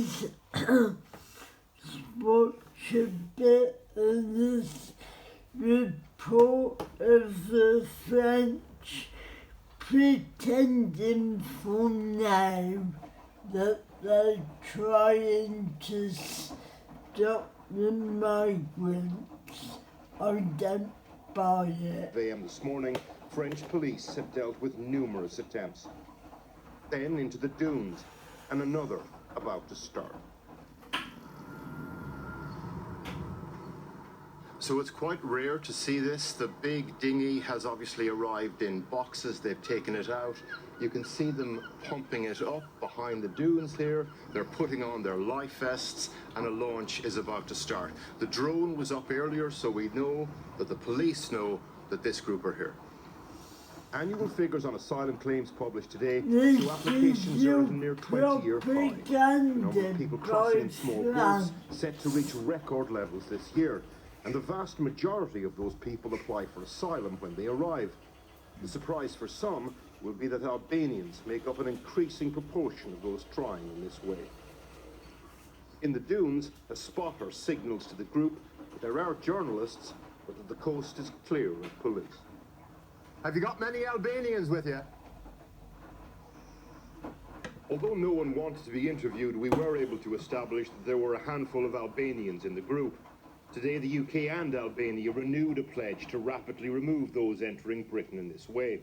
is what should be in this report of the French pretending for now that they're trying to stop the migrants. I don't buy it. AM this morning, French police have dealt with numerous attempts. Then into the dunes, and another about to start. So it's quite rare to see this. The big dinghy has obviously arrived in boxes. They've taken it out. You can see them pumping it up behind the dunes here. They're putting on their life vests and a launch is about to start. The drone was up earlier, so we know that the police know that this group are here. Annual figures on asylum claims published today show applications are at a near 20-year high. The number of people crossing in small boats set to reach record levels this year. And the vast majority of those people apply for asylum when they arrive. The surprise for some will be that Albanians make up an increasing proportion of those trying in this way. In the dunes, a spotter signals to the group that there are journalists, but that the coast is clear of police. Have you got many Albanians with you? Although no one wanted to be interviewed, we were able to establish that there were a handful of Albanians in the group. Today, the UK and Albania renewed a pledge to rapidly remove those entering Britain in this way.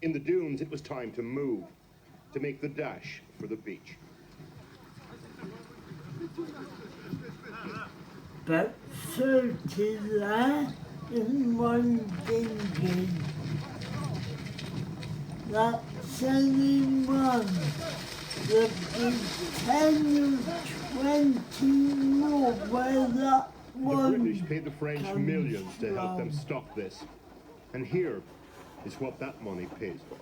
In the dunes, it was time to move, to make the dash for the beach. But 30 there in one dinghy. That's only one. There'll be 10 or 20 more where that one. The British paid the French millions to help them stop this. And here is what that money pays for.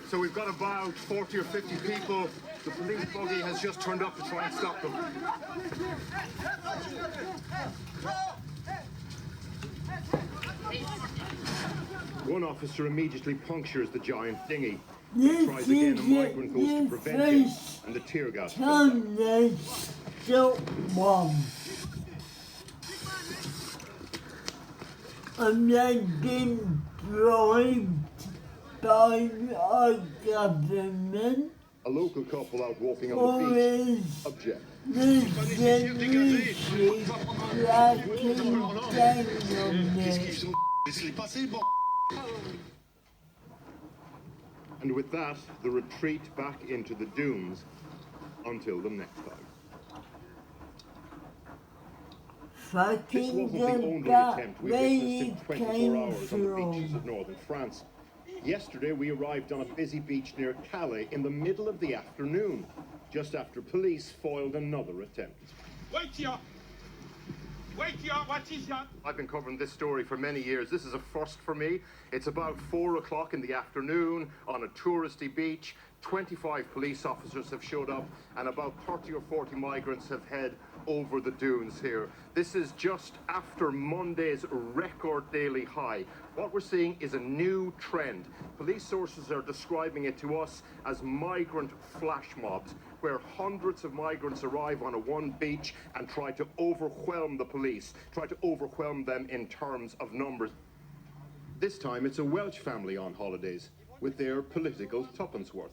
So we've got about 40 or 50 people. The police buggy has just turned up to try and stop them. One officer immediately punctures the giant dinghy. This Tries again, a migrant goes to prevent him, and the tear gas comes out. They stop one. And they've been bribed by our government. A local couple out walking on the beach object. The solution cracking down on it. And with that, the retreat back into the dunes until the next time. This wasn't the only attempt we witnessed in 24 hours on the beaches of northern France. Yesterday, we arrived on a busy beach near Calais in the middle of the afternoon, just after police foiled another attempt. Wait here! Wait here! What is that? I've been covering this story for many years. This is a first for me. It's about 4 o'clock in the afternoon on a touristy beach. 25 police officers have showed up and about 30 or 40 migrants have head over the dunes here. This is just after Monday's record daily high. What we're seeing is a new trend. Police sources are describing it to us as migrant flash mobs, where hundreds of migrants arrive on one beach and try to overwhelm the police, try to overwhelm them in terms of numbers. This time it's a Welsh family on holidays with their political tuppence worth.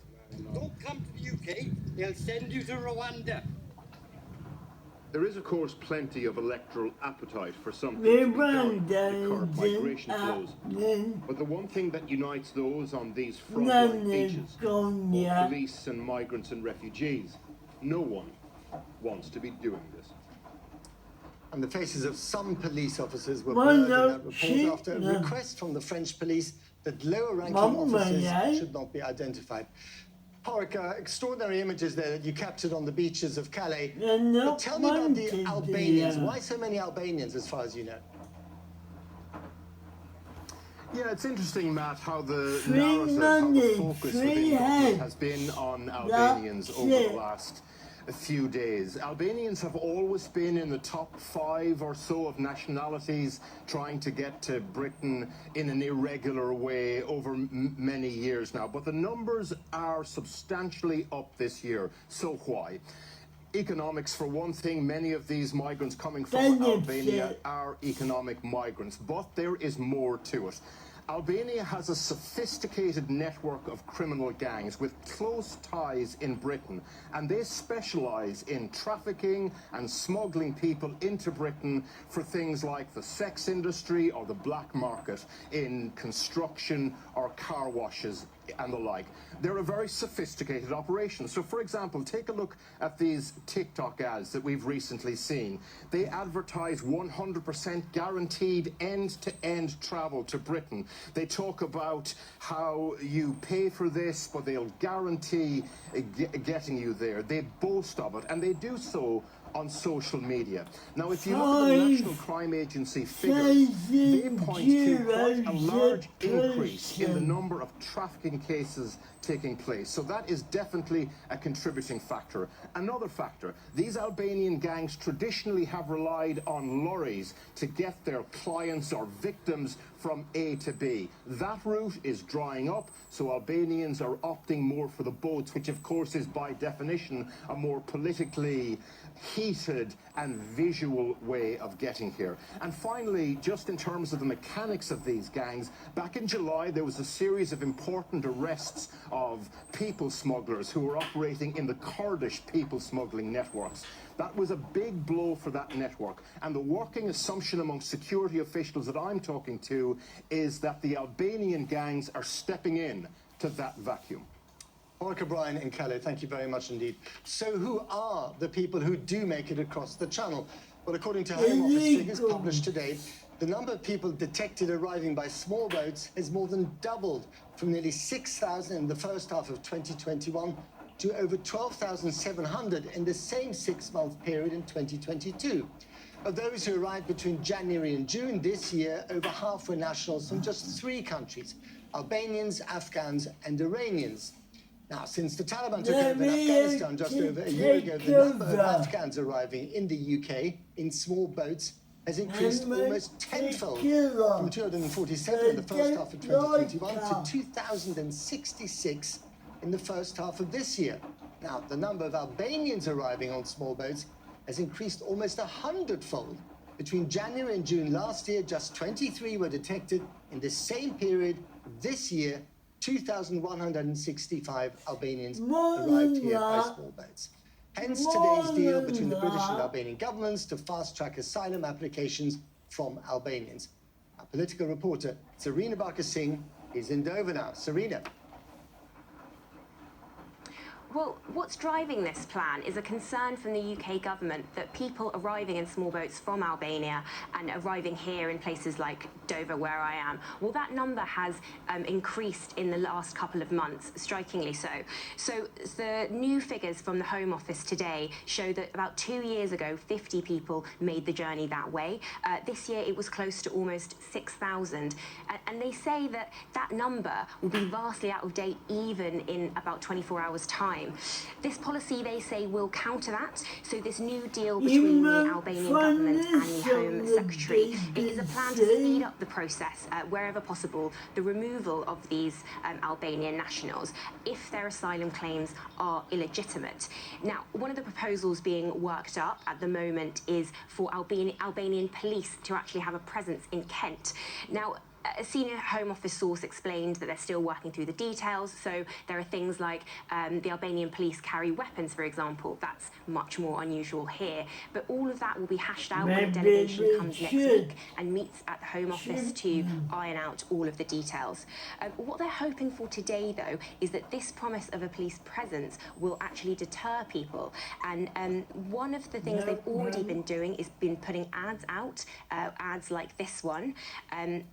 Don't come to the UK, they'll send you to Rwanda. There is, of course, plenty of electoral appetite for something to be done to curb migration flows. But the one thing that unites those on these frontline beaches, both police and migrants and refugees, no one wants to be doing this. And the faces of some police officers were blurred in that report after a request from the French police that lower-ranking officers should not be identified. Porrick, extraordinary images there that you captured on the beaches of Calais. But tell me about the Albanians. Why so many Albanians, as far as you know? Yeah, it's interesting, Matt, how the narrative, how the focus of the has been on Albanians over the last few days. Albanians have always been in the top 5 or so of nationalities trying to get to Britain in an irregular way over many years now. But the numbers are substantially up this year. So why? Economics, for one thing. Many of these migrants coming from Albania are economic migrants, but there is more to it. Albania has a sophisticated network of criminal gangs with close ties in Britain, and they specialise in trafficking and smuggling people into Britain for things like the sex industry or the black market in construction or car washes and the like. They're a very sophisticated operation. So, for example, take a look at these TikTok ads that we've recently seen. They advertise 100% guaranteed end-to-end travel to Britain. They talk about how you pay for this, but they'll guarantee getting you there. They boast of it, and they do so on social media. Now, if you look at the National Crime Agency figures, they point to quite a large increase in the number of trafficking cases taking place. So that is definitely a contributing factor. Another factor, these Albanian gangs traditionally have relied on lorries to get their clients or victims from A to B. That route is drying up, so Albanians are opting more for the boats, which of course is by definition a more politically heated and visual way of getting here. And finally, just in terms of the mechanics of these gangs, back in July there was a series of important arrests of people smugglers who were operating in the Kurdish people smuggling networks. That was a big blow for that network, and the working assumption among security officials that I'm talking to is that the Albanian gangs are stepping in to that vacuum. Orica, Brian and Kelly, thank you very much indeed. So who are the people who do make it across the channel? Well, according to Home Office figures published today, the number of people detected arriving by small boats has more than doubled from nearly 6,000 in the first half of 2021 to over 12,700 in the same 6-month period in 2022. Of those who arrived between January and June this year, over half were nationals from just 3 countries: Albanians, Afghans and Iranians. Now, since the Taliban took over in Afghanistan just over a year ago, the number of Afghans arriving in the UK in small boats has increased almost tenfold, from 247 in the first half of 2021 to 2,066 in the first half of this year. Now, the number of Albanians arriving on small boats has increased almost 100-fold. Between January and June last year, just 23 were detected. In the same period this year, 2,165 Albanians arrived here by small boats. Hence today's deal between the British and Albanian governments to fast-track asylum applications from Albanians. Our political reporter, Serena Barker-Singh, is in Dover now. Serena. Well, what's driving this plan is a concern from the UK government that people arriving in small boats from Albania and arriving here in places like Dover, where I am, well, that number has increased in the last couple of months, strikingly so. So the new figures from the Home Office today show that about 2 years ago, 50 people made the journey that way. This year, it was close to almost 6,000. And they say that that number will be vastly out of date even in about 24 hours' time. This policy, they say, will counter that. So this new deal between the Albanian government and the Home Secretary, it is a plan to speed up the process wherever possible, the removal of these Albanian nationals if their asylum claims are illegitimate. Now, one of the proposals being worked up at the moment is for Albanian police to actually have a presence in Kent. Now, a senior Home Office source explained that they're still working through the details, so there are things like the Albanian police carry weapons, for example. That's much more unusual here. But all of that will be hashed out when a delegation comes next week and meets at the Home Office to iron out all of the details. What they're hoping for today, though, is that this promise of a police presence will actually deter people. And one of the things they've already been doing is been putting ads out, ads like this one. And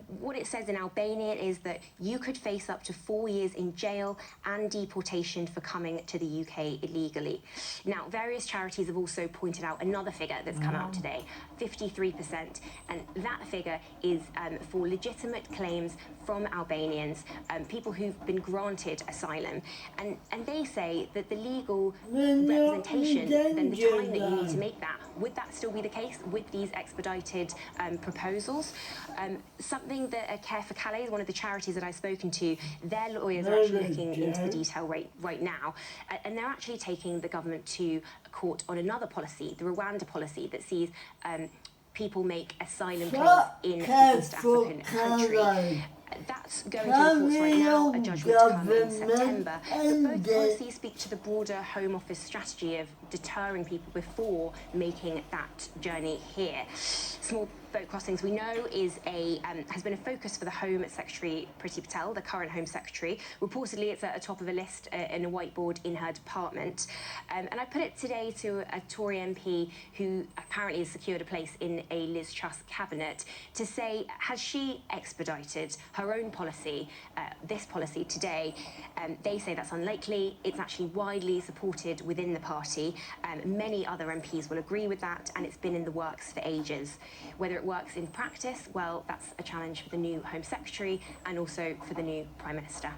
what it says in Albania is that you could face up to 4 years in jail and deportation for coming to the UK illegally. Now, various charities have also pointed out another figure that's come out today, 53%, and that figure is for legitimate claims from Albanians, people who've been granted asylum, and they say that the legal representation, then the time that you need to make that, would that still be the case with these expedited proposals? Something that Care for Calais, one of the charities that I've spoken to, their lawyers are actually looking into the detail right now, and they're actually taking the government to court on another policy, the Rwanda policy, that sees people make asylum claims in an East African country. That's going to the courts right now, a judgment to come in September. But both policies speak to the broader Home Office strategy of deterring people before making that journey here. Small boat crossings, we know, has been a focus for the Home Secretary Priti Patel, the current Home Secretary. Reportedly, it's at the top of a list in a whiteboard in her department. And I put it today to a Tory MP who apparently has secured a place in a Liz Truss cabinet to say, has she expedited her own policy, this policy today? They say that's unlikely. It's actually widely supported within the party. Many other MPs will agree with that, and it's been in the works for ages. Whether it works in practice, well, that's a challenge for the new Home Secretary and also for the new Prime Minister.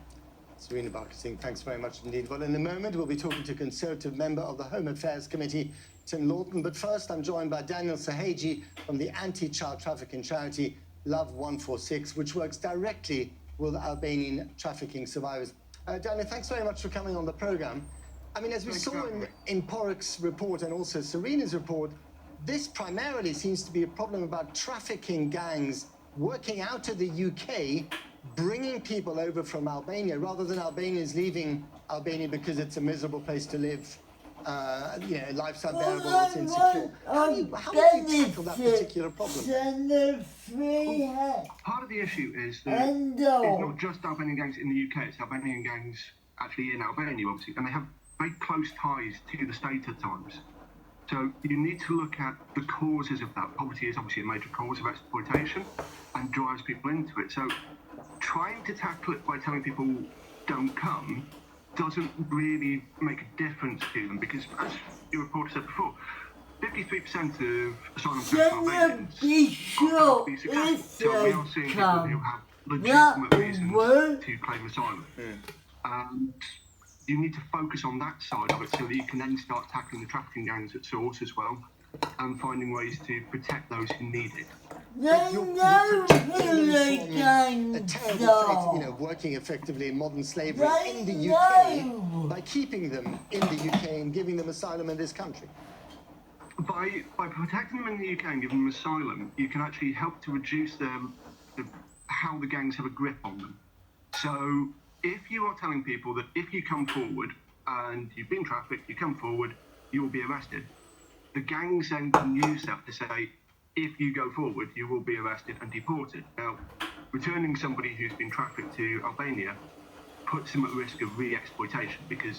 Sarina Barker-Singh, thanks very much indeed. Well, in a moment, we'll be talking to Conservative member of the Home Affairs Committee, Tim Lawton. But first, I'm joined by Daniel Sahaji from the anti-child trafficking charity Love 146, which works directly with Albanian trafficking survivors. Daniel, thanks very much for coming on the programme. I mean, as we saw in Porrick's report and also Sarina's report, this primarily seems to be a problem about trafficking gangs working out of the UK, bringing people over from Albania, rather than Albanians leaving Albania because it's a miserable place to live, life's unbearable, it's insecure. How do you tackle that particular problem? Part of the issue is that it's not just Albanian gangs in the UK, it's Albanian gangs actually in Albania, obviously, and they have very close ties to the state at times. So you need to look at the causes of that. Poverty is obviously a major cause of exploitation and drives people into it. So trying to tackle it by telling people don't come doesn't really make a difference to them, because as your reporter said before, 53% of asylum claims are be successful. So we are seeing people who have legitimate reasons to claim asylum. And you need to focus on that side of it so that you can then start tackling the trafficking gangs at source as well, and finding ways to protect those who need it. A terrible fate, working effectively in modern slavery in the UK by keeping them in the UK and giving them asylum in this country. By protecting them in the UK and giving them asylum, you can actually help to reduce how the gangs have a grip on them. So if you are telling people that if you come forward and you've been trafficked, you come forward, you will be arrested, the gangs then can use that to say, if you go forward, you will be arrested and deported. Now, returning somebody who's been trafficked to Albania puts them at risk of re-exploitation, because